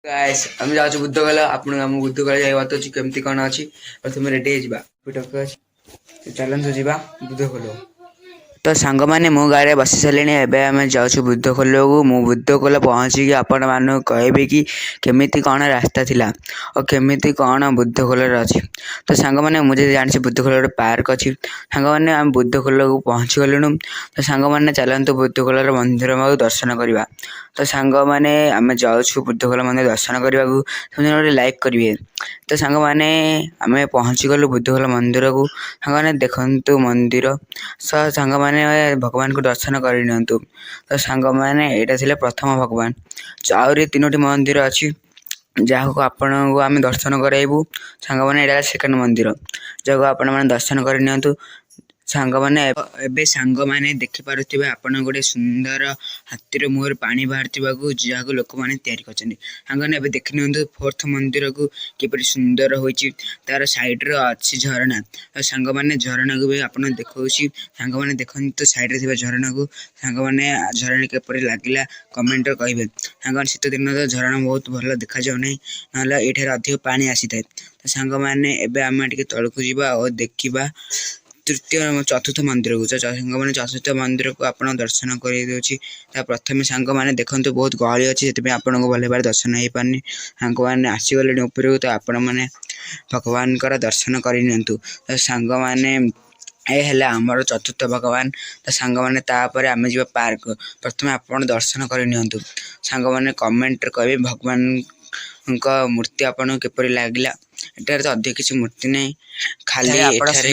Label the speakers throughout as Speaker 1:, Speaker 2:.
Speaker 1: Guys हम जाऊँ बुद्ध गला आपण हम बुद्ध गला जाइबा तो केमती कौन अच्छी प्रथम रेडी होगा भिडियो अच्छी चलते जावा बुद्ध खोल तो सांग मैंने मो गाड़ी बसी सारे एवं आम जाऊँ बुद्ध खोल को बुद्ध खोल पहुँचिकी आपण मानू कहे कि केमी कौन रास्ता थिला और केमी कौन बुद्ध खोल अच्छी तो सांग मैंने मुझे जानी बुद्ध खोल गोटे पार्क अच्छी सांग मैंने आम बुद्ध खोल को पहुँची गलुणु तो सांग मैंने चलतु बुद्ध खोल मंदिर दर्शन करवा तो सांग मैंने आम जाऊँ बुद्ध खोल मंदिर दर्शन करने को गोटे लाइक करेंगे तो सांग मैंने आम पहुँची गलु बुद्ध खोल मंदिर को सांग मैंने देखु मंदिर सांग मैंने भगवान को दर्शन कर तो सांग मैंने यहाँ थे प्रथम भगवान आहरी 3टी मंदिर अच्छी जहाँ को आपण को आम दर्शन कराइबू सांग मैंने यहाँ सेकेंड मंदिर जहाँ आपण मैंने दर्शन कर सांग मैंने एबे सांग मैंने देखिपे आपण गोटे सुंदर हाथीर मुहर पानी बाहर जहाँ को लोक मैंने तैयारी कर सांग मैंने देखी नि फोर्थ मंदिर को किपरि सुंदर हो तार साइड रे अच्छी झरणा सांग मैंने झरणा को भी आपन देखा सांग मैंने देखते तो साइड रे झरणा को सांग मैंने झरणा किपरि लगिला कमेंट कहे सांग शीत दिन तो झरणा बहुत भल देखा जाऊना ना ये अधिक पानी आसी था तो सांग मैंने एबे आम टे तलक जावा और देखा तृतीय चतुर्थ मंदिर को सांग मैंने चतुर्थ मंदिर को आप दर्शन कर प्रथम सांग मैंने देखते बहुत गहली अच्छी से आपको भल भाव दर्शन हो पारनी सांग मैंने आसीगले ऊपर को तो आपण मैंने भगवान दर्शन करनी तो सांग मैंने ये आमर चतुर्थ भगवान तो सांग मैंने तापर आम जा पार्क प्रथम आप दर्शन करनी सांग मैंने कमेंट कहे भगवान मूर्ति आपन किपरि लगिला एटार तो अधिक किसी मूर्ति नहीं खाली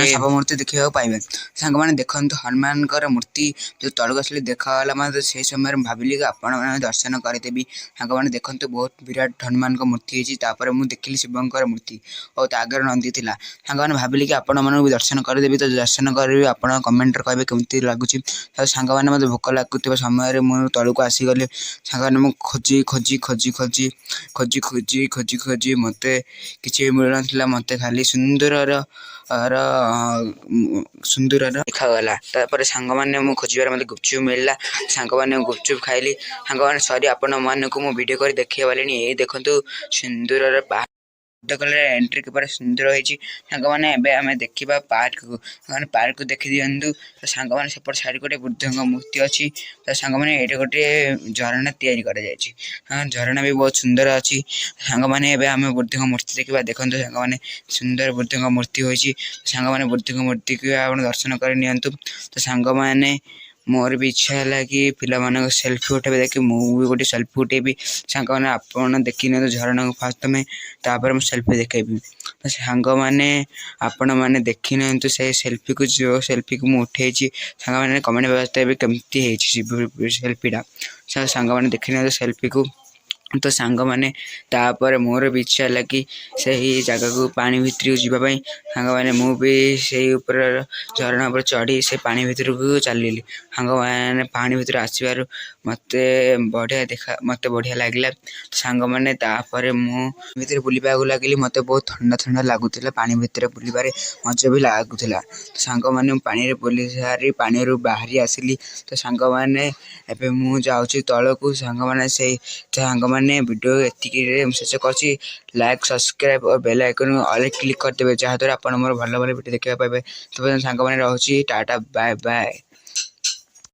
Speaker 1: सब मूर्ति देखा पाइबे सांग मैंने देखु हनुमान मूर्ति जो तलक आसली देखाला मतलब से समय भाविली कि आपण मैंने दर्शन करदेवी सांग मैंने देखते बहुत विराट हनुमान मूर्ति होती मुझे देखिली शिवंकर मूर्ति और आगे नंदी थी सांग मैंने भाविली कि आपण मैंने भी दर्शन करदेवी तो दर्शन करी आप कमेंट कहे केमती लगुच सांग मैंने मतलब भोक लगुवा समय मुझे तलक आसीगली सांग मैंने मुझे खोजी खोजी खोजी खोजी खोजी खोजी खोजी खोजी मत कि मिल ना मत खाली सुंदर सुंदर देखागला तापर सांग मैंने मुझे खोजार मतलब गुपचुप मिलला सांग मैंने गुपचुप खाइली सांग मैंने सॉरी आपण मानक मु वीडियो कर देखिए वाले ये देखु सुंदर बुद्ध खोल एंट्री के सुंदर होती सांग मैंने आम देखा पार्क को पार्क को देखी दिंतु तो सांग मैंने सेपट साइड गोटे बुद्ध मूर्ति अच्छी तो सांग मैंने ये गोटे झरणा या झरणा भी बहुत सुंदर अच्छी सांग मैंने आम बुद्ध मूर्ति देखा देखते सांग मैंने सुंदर बुद्ध मूर्ति होती सांग मैंने बुद्ध मूर्ति को आप दर्शन करनी तो सांग मैंने मोर भी इच्छा है कि पिला मानक सेल्फी उठे देखिए मुझे गोटे सेल्फी उठेबी सांग मैंने आप देखी नि झरणा को फास्ट में तापर मुझे सेल्फी देखेबी तो सांग मैंने आपण मैंने देखी नि से सेल्फी को जो सेल्फी को मुझे उठे सांग मैंने कमेंट व्यवस्था भी केमती सेल्फीटा सांग मैंने देखी नि सेल्फी को तो सांग मैंने तापर मोर भी इच्छा है कि सही जगह को पानी भितर जावाई सांग मैंने मुझे ऊपर झरणा उपर चढ़ी से पानी भितर को चलि सांग मैंने पानी भितर आसबार मत बढ़िया देखा मत बढ़िया लगे सांग मैंने तापर मुझे बुलवा लगे मत बहुत ठंडा ठंडा लगुला पानी भितर बुलबार मजा भी लगुला सांग मैंने पानी बुली सारी पानी बाहरी आसिली तो सांग मैंने एबे मु जाऊँ तल को सांग मैंने से सांग मैंने वीडियो एतिक शेष कर लाइक सब्सक्राइब और बेल आइकन ऑल क्लिक करदे जहाँद्वारा आप भल भल वीडियो देखा पाए तो सांग मैंने रोचे टाटा बाय बाय।